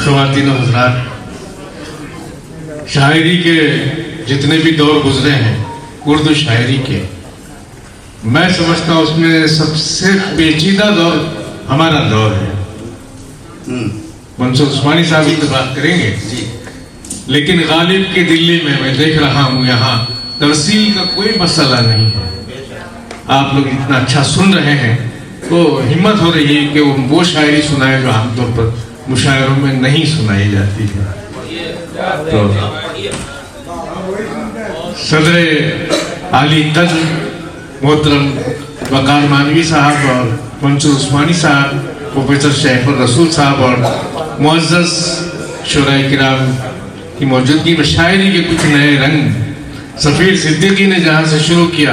ख़वातीन और हज़रात, शायरी के जितने भी दौर गुजरे हैं उर्दू शायरी के, मैं समझता हूँ उसमें सबसे पेचीदा दौर हमारा दौर है। मंसूर उस्मानी साहब की बात करेंगे जी, लेकिन गालिब की दिल्ली में मैं देख रहा हूँ यहाँ तरसील का कोई मसला नहीं है। आप लोग इतना अच्छा सुन रहे हैं तो हिम्मत हो रही है कि वो शायरी सुनाए जो आमतौर पर मुशायरों में नहीं सुनाई जाती है। तो सदर आली कद्र मोहतरम वकार मानवी साहब और मंसूर उस्मानी साहब, प्रोफेसर शैफुर रसूल साहब और मुअज़्ज़ज़ शुराए किराम की मौजूदगी में शायरी के कुछ नए रंग सफ़ीर सिद्दीकी ने जहाँ से शुरू किया,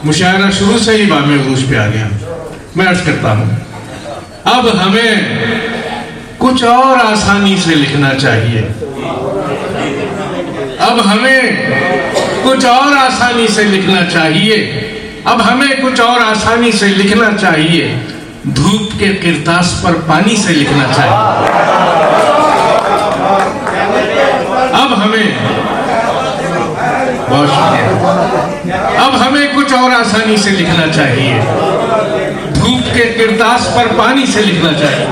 मुशायरा शुरू से ही बामे उरूज पे आ गया। मैं अर्ज करता हूँ, अब हमें कुछ और आसानी से लिखना चाहिए, अब हमें कुछ और आसानी से लिखना चाहिए, अब हमें कुछ और आसानी से लिखना चाहिए, धूप के किरतास पर पानी से लिखना चाहिए। अब हमें बहुत शुक्रिया, अब हमें कुछ और आसानी से लिखना चाहिए, धूप के किरतास पर पानी से लिखना चाहिए,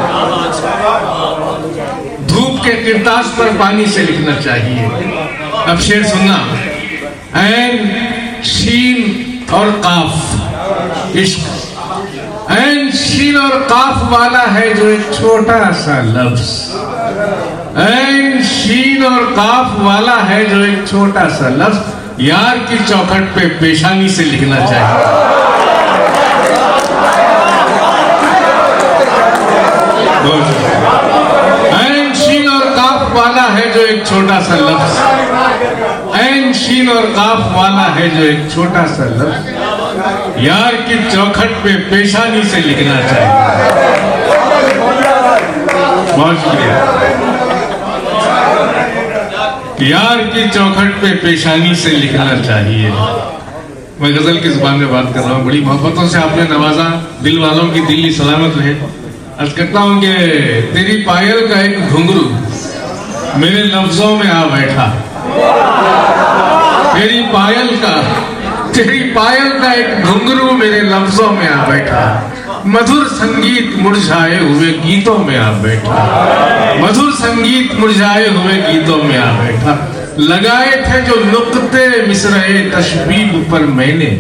धूप के किरतास पर पानी से लिखना चाहिए। अब शेर सुनना, ऐन शीन और काफ इश्क, ऐन शीन और काफ वाला है जो एक छोटा सा लफ्ज, ऐन शीन और काफ वाला है जो एक छोटा सा लफ्ज, यार की चौखट पे पेशानी से लिखना चाहिए। ऐन शीन और काफ वाला है जो एक छोटा सा लफ्ज, ऐन शीन और काफ वाला है जो एक छोटा सा लफ्ज, यार की चौखट पे पेशानी से लिखना चाहिए। बहुत शुक्रिया। यार की चौखट पे पेशानी से लिखना चाहिए। मैं गजल की जुबान में बात कर रहा हूँ, बड़ी मोहब्बतों से आपने नवाजा, दिल वालों की दिल्ली सलामत रहे। अर्ज करता हूँ कि तेरी पायल का एक घुंघरू मेरे लफ्जों में आ बैठा, तेरी पायल का एक घुंघरू मेरे लफ्जों में आ बैठा, मधुर संगीत मुरझाए हुए गीतों में आ बैठा, मधुर संगीत मुरझाए हुए गीतों में आ बैठा, लगाए थे जो नुक्ते मिसरे तशबीब पर मैंने,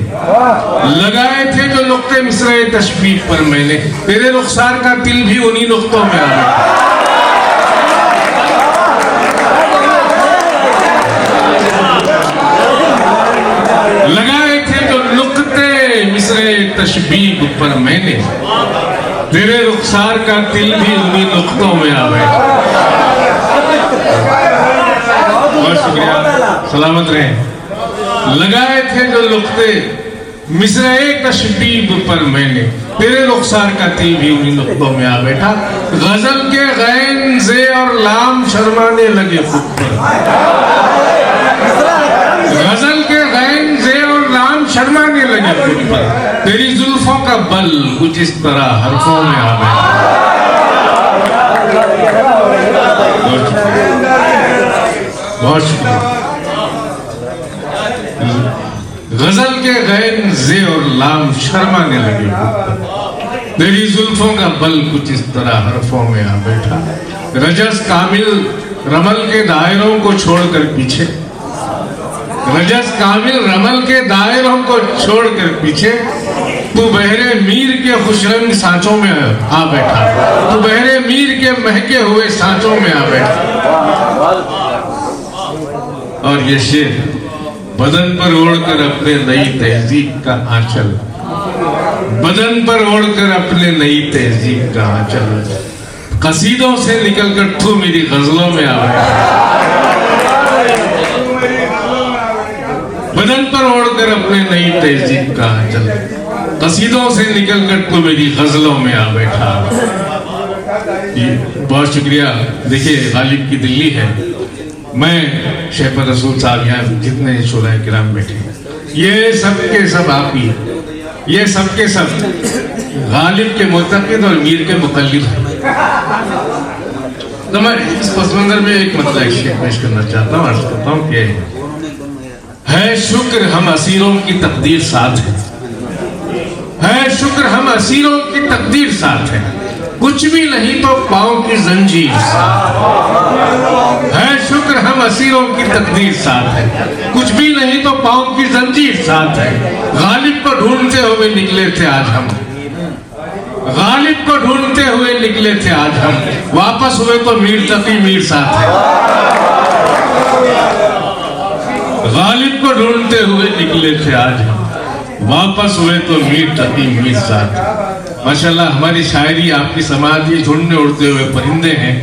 लगाए थे जो नुक्ते मिसरे तशबीब पर मैंने, तेरे रुखसार का दिल भी उन्हीं नुक्तों में आ बैठा। लगाए थे जो नुक्ते मिसरे तशबीब पर मैंने, तेरे रुखसार का दिल भी उन्हीं नुक्तों में आ बैठा। बहुत शुक्रिया, सलामत रहे। लगाए थे जो नुक्ते मिसरे तशबीब पर मैंने, तेरे रुखसार का दिल भी उन्हीं नुक्तों में आ बैठा, गजल के गैन जे और लाम शर्माने लगे खुद पर, गजल के गैन जे और लाम शर्माने लगे खुद पर, तेरी जुल्फों का बल कुछ इस तरह हरफों में आ बैठा। बहुत शुक्रिया। गजल के गैन जे और लाम शर्माने लगे, तेरी जुल्फों का बल कुछ इस तरह हरफों में आ बैठा, रजस कामिल रमल के दायरों को छोड़कर पीछे, रजस कामिल रमल के दायरों को छोड़कर पीछे, तू बहरे मीर के खुशरंग सांचों में आ बैठा, तू बहरे मीर के महके हुए सांचों में आ बैठा। और ये शेर, बदन पर ओढ़कर अपने नई तहजीब का आंचल, बदन पर ओढ़कर अपने नई तहजीब का आंचल, कसीदों से निकलकर तू मेरी गजलों में आ बैठा, बदन पर ओढ़कर अपने नई तहजीब का आंचल, कसीदों से निकलकर तू मेरी गजलों में आ बैठा। बहुत शुक्रिया। देखिए, गालिब की दिल्ली है, मैं शैफुर रसूल साहब, यहाँ जितने शुराए किराम बैठे, ये सब के सब आप ही, ये सब के सब गालिब के मुतक़िद और मीर के मुक़ल्लिद हैं। तो मैं इस पसमंजर में एक मतलब शेर पेश करना चाहता हूँ, अर्ज करता हूँ कि है शुक्र हम असीरों की तकदीर साथ है शुक्र हम असीरों की तकदीर साथ है, कुछ भी नहीं तो पाँव की जंजीर साथ है शुक्र हम असीरों की तकदीर साथ है, कुछ भी नहीं तो पाँव की जंजीर साथ है। गालिब को ढूंढते हुए निकले थे आज हम, गालिब को ढूंढते हुए निकले थे आज हम, वापस हुए तो मीर तकी मीर साथ है। गालिब को ढूंढते हुए निकले थे आज हम, वापस हुए तो मीर तकी मीर साथ। माशाल्लाह हमारी शायरी, आपकी समाज ये ढूंढने उड़ते हुए परिंदे हैं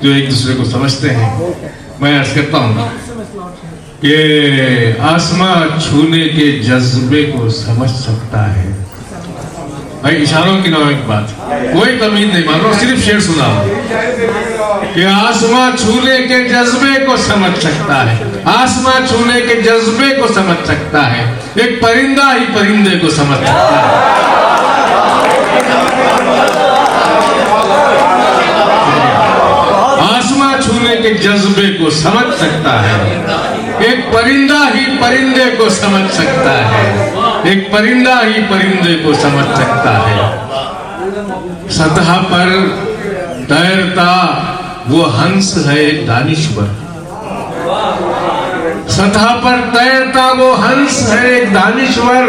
जो एक दूसरे को समझते हैं। मैं अर्ज करता हूँ कि आसमां छूने के जज्बे को समझ सकता है। भाई इशारों की नाम एक बात, कोई तमीज नहीं मानो, सिर्फ शेर सुना कि आसमां छूने के जज्बे को समझ सकता है, आसमां छूने के जज्बे को समझ सकता है, एक परिंदा ही परिंदे को समझ सकता है। आसमां छूने के जज्बे को समझ सकता है, एक परिंदा ही परिंदे को समझ सकता है, एक परिंदा ही परिंदे को समझ सकता है। सतह पर तैरता वो हंस है एक दानिश्वर, सतह पर तैरता वो हंस है एक दानिश्वर,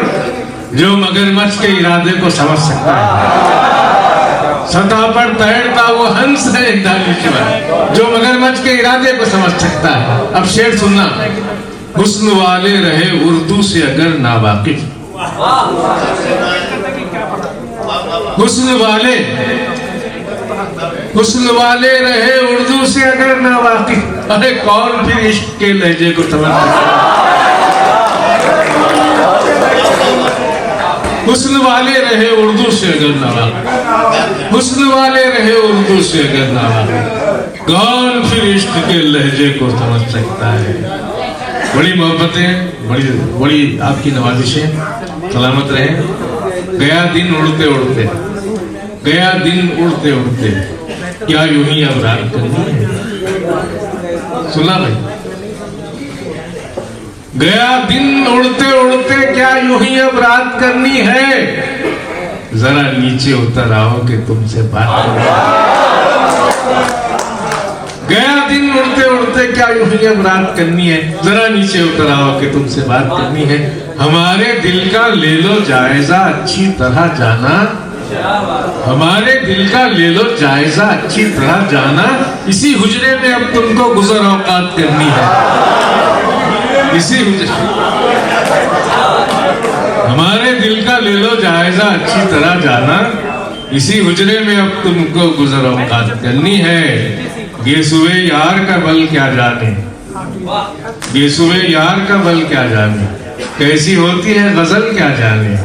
जो मगरमच्छ के इरादे को समझ सकता है। सतह पर तैरता वो हंस है एक दानिश्वर, जो मगरमच्छ के इरादे को समझ सकता है। अब शेर सुनना, हुस्न वाले रहे उर्दू से अगर नावाकिफ, हुस्न वाले रहे उर्दू से अगर नावाकिफ, अरे कौन फिर इश्क के लहजे को समझ सकता है। हुस्न वाले रहे उर्दू से अगर नावाकिफ, हुस्न वाले रहे उर्दू से अगर नावाकिफ, कौन फिर इश्क के लहजे को समझ सकता है। बड़ी मोहब्बतें, बड़ी आपकी नवाजिशें, सलामत रहे। गया दिन उड़ते उड़ते, गया दिन उड़ते उड़ते, क्या यूं ही अब रात करनी है। सुना भाई, गया दिन उड़ते उड़ते क्या यूं ही अब रात करनी है, जरा नीचे उतर आओ कि तुमसे बात करनी है। गया दिन उड़ते उड़ते क्या यूं ही अब रात करनी है, जरा नीचे उतर आओ कि तुमसे बात करनी है। हमारे दिल का ले लो जायजा अच्छी तरह जाना, हमारे दिल का ले लो जायजा अच्छी तरह जाना, इसी हुजरे में अब तुमको गुजर औकात करनी है। इसी हुजरे, हमारे दिल का ले लो जायजा अच्छी तरह जाना, इसी हुजरे में अब तुमको गुजर औकात करनी है। गेसुए यार का बल क्या जाने, गेसुए यार का बल क्या जाने, कैसी होती है गजल क्या जाने,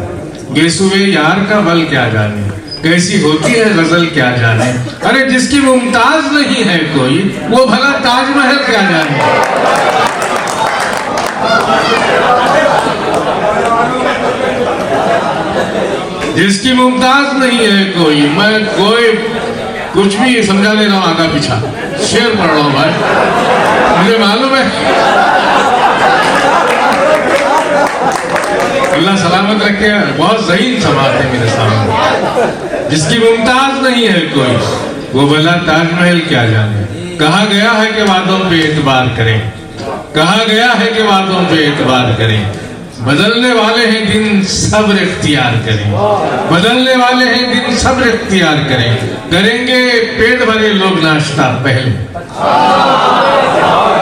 गेसुए यार का बल क्या जाने, कैसी होती है गजल क्या जाने। अरे जिसकी मुमताज नहीं है कोई, वो भला ताजमहल क्या जाने। जिसकी मुमताज नहीं है कोई, मैं कोई कुछ भी समझा ले रहा हूं आगा पीछा, शेर पढ़ रहा हूं भाई, मुझे मालूम है। अल्लाह सलामत रखे, बहुत ज़हीन समात है मेरे सामने। जिसकी मुमताज नहीं है कोई, वो भला ताजमहल क्या जाने। कहा गया है कि वादों पे एतबार करें, कहा गया है कि वादों पे एतबार करें, बदलने वाले हैं दिन सब्र इख्तियार करें, बदलने वाले हैं दिन सब्र इख्तियार करें। करेंगे पेट भरे लोग नाश्ता पहले,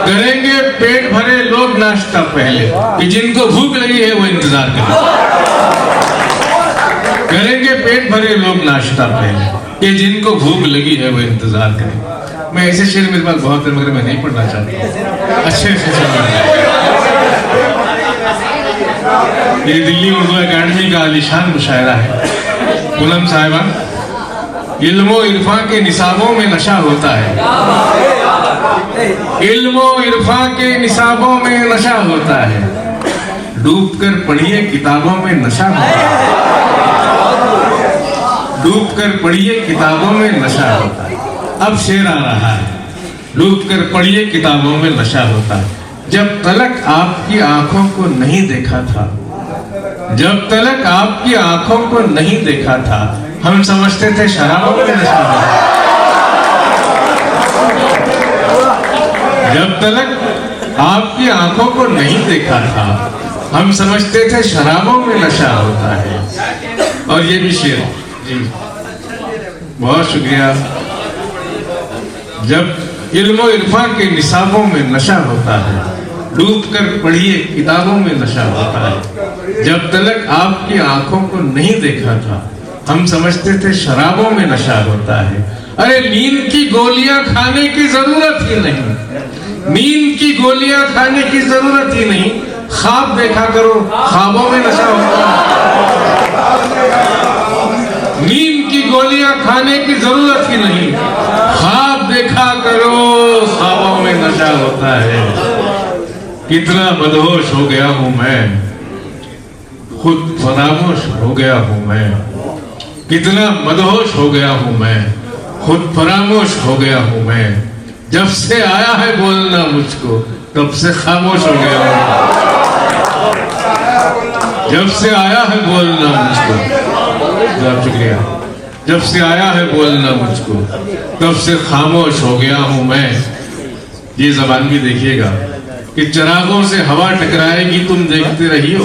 करेंगे पेट भरे लोग नाश्ता पहले, कि जिनको भूख लगी है वो इंतजार करें। करेंगे पेट भरे लोग नाश्ता पहले, कि जिनको भूख लगी है वो इंतजार करें। मैं ऐसे शेर मेरे पास बहुत है मगर मैं नहीं पढ़ना चाहता, अच्छे से ये दिल्ली उर्दू एकेडमी का आलिशान मुशायरा है। पूनम साहिबा, इल्मो इरफा के निसाबों में नशा होता है, इल्मो इरफा के निसाबों में नशा होता है, डूब कर पढ़िए किताबों में नशा होता है, डूब कर पढ़िए किताबों में नशा होता है। अब शेर आ रहा है, डूब कर पढ़िए किताबों में नशा होता है। जब तलक आपकी आंखों को नहीं देखा था, जब तलक आपकी आंखों को नहीं देखा था, हम समझते थे शराबों में नशा होता है। जब तलक आपकी आंखों को नहीं देखा था, हम समझते थे शराबों में नशा होता है। और ये भी शेर जी, बहुत शुक्रिया। जब इल्म इरफा के निसाबों में नशा होता है, डूब कर पढ़िए किताबों में नशा होता है। जब तलक आपकी आंखों को नहीं देखा था, हम समझते थे शराबों में नशा होता है। अरे नींद की गोलियां खाने की जरूरत ही नहीं, नींद की गोलियां खाने की जरूरत ही नहीं, ख्वाब देखा करो, ख्वाबों में नशा होता है। नींद की गोलियां खाने की जरूरत ही नहीं, ख्वाब देखा करो, ख्वाबों में नशा होता है। कितना बदहोश हो गया हूं मैं, खुद फरामोश हो गया हूं मैं। कितना मदहोश हो गया हूं मैं, खुद फरामोश हो गया हूं मैं। जब से आया है बोलना मुझको, तब से खामोश हो गया हूं। जब से आया है बोलना मुझको, बहुत शुक्रिया। जब से आया है बोलना मुझको, तब से खामोश हो गया हूं मैं। ये जबान भी देखिएगा कि चिरागों से हवा टकराएगी तुम देखते रहियो,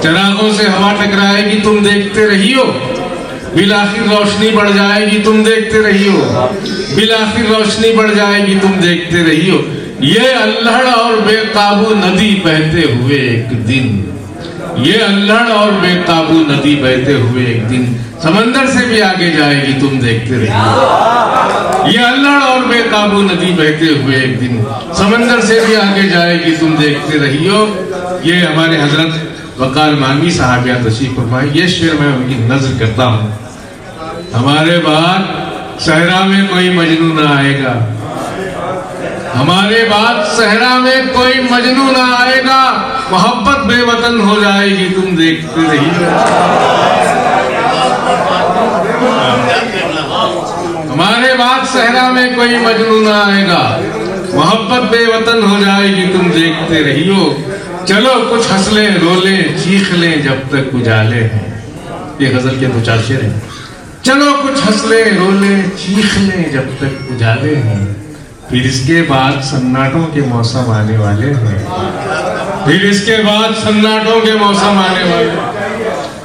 चिरागों से हवा टकराएगी तुम देखते रहियो, बिलाखिर रोशनी बढ़ जाएगी तुम देखते रहियो, बिलाखिर रोशनी बढ़ जाएगी तुम देखते रहियो। ये अल्हड़ और बेकाबू नदी बहते हुए एक दिन, ये अल्हड़ और बेकाबू नदी बहते हुए एक दिन समंदर से भी आगे जाएगी तुम देखते रहियो। ये अल्हड़ और बेकाबू नदी बहते हुए एक दिन समंदर से भी आगे जाएगी तुम देखते रहियो। ये हमारे हजरत वकार मानवी साहबिया तशरीफ फरमाए। ये शेर मैं उनकी नज़र करता हूँ। हमारे बाद सहरा में कोई मजनू ना आएगा, हमारे बाद सहरा में कोई मजनू ना आएगा, मोहब्बत बेवतन हो जाएगी तुम देखते रहिए। हमारे बाद सहरा में कोई मजनू ना आएगा, मोहब्बत बेवतन हो जाएगी तुम देखते रहियो। चलो कुछ हंसले रोले चीख लें जब तक उजाले हैं। ये गजल के दो चार शेर हैं। चलो कुछ हंसले रोले चीख लें जब तक उजाले हैं, फिर इसके बाद सन्नाटों के मौसम आने वाले हैं, फिर इसके बाद सन्नाटों के मौसम आने वाले।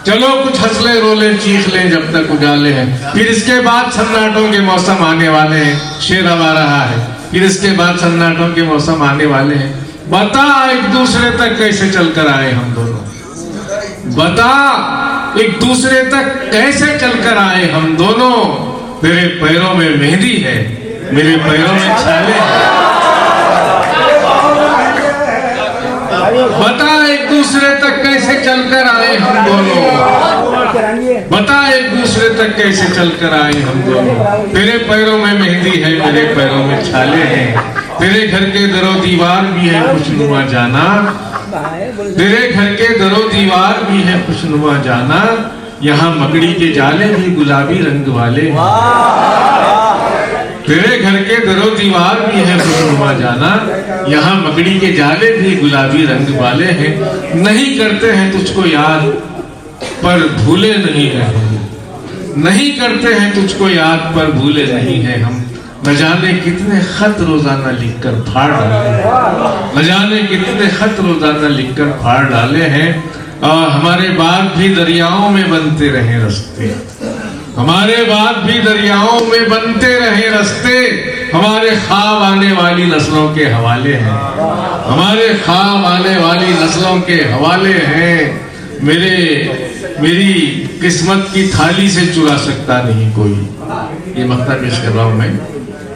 चलो कुछ हंसले रोले चीख लें जब तक उजाले हैं, फिर इसके बाद सन्नाटों के मौसम आने वाले हैं। शेर अब आ रहा है, फिर इसके बाद सन्नाटों के मौसम आने वाले हैं। बता एक दूसरे तक कैसे चलकर आए हम दोनों, बता एक दूसरे तक कैसे चलकर आए हम दोनों। तेरे पैरों में मेहंदी है, मेरे पैरों में छाले हैं। बता एक दूसरे तक कैसे चलकर आए हम दोनों, बता एक दूसरे तक कैसे चलकर आए हम दोनों। तेरे पैरों में मेहंदी है, मेरे पैरों में छाले हैं। तेरे घर के दरो दीवार भी है खुशनुमा जाना, तेरे घर के दरो दीवार भी है खुशनुमा जाना। यहाँ मकड़ी के जाले भी गुलाबी रंग वाले हैं। तेरे घर के दरो दीवार भी है खुशनुमा जाना, यहाँ मकड़ी के जाले भी गुलाबी रंग वाले हैं। नहीं करते हैं तुझको याद पर भूले नहीं है हम, नहीं करते हैं तुझको याद पर भूले नहीं है हम। न जाने कितने खत रोजाना लिखकर फाड़ डाले हैं, न जाने कितने खत रोजाना लिखकर फाड़ डाले हैं। और हमारे बाद भी दरियाओं में बनते रहे रास्ते, हमारे बाद भी दरियाओं में बनते रहे रास्ते। हमारे ख्वाब आने वाली नस्लों के हवाले हैं, हमारे ख्वाब आने वाली नस्लों के हवाले हैं। मेरी किस्मत की थाली से चुरा सकता नहीं कोई। ये मक्ता पेश कर रहा हूं मैं।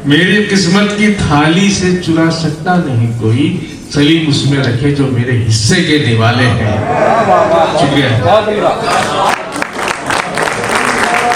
मेरी किस्मत की थाली से चुरा सकता नहीं कोई, सलीम उसमें रखे जो मेरे हिस्से के निवाले हैं। शुक्रिया।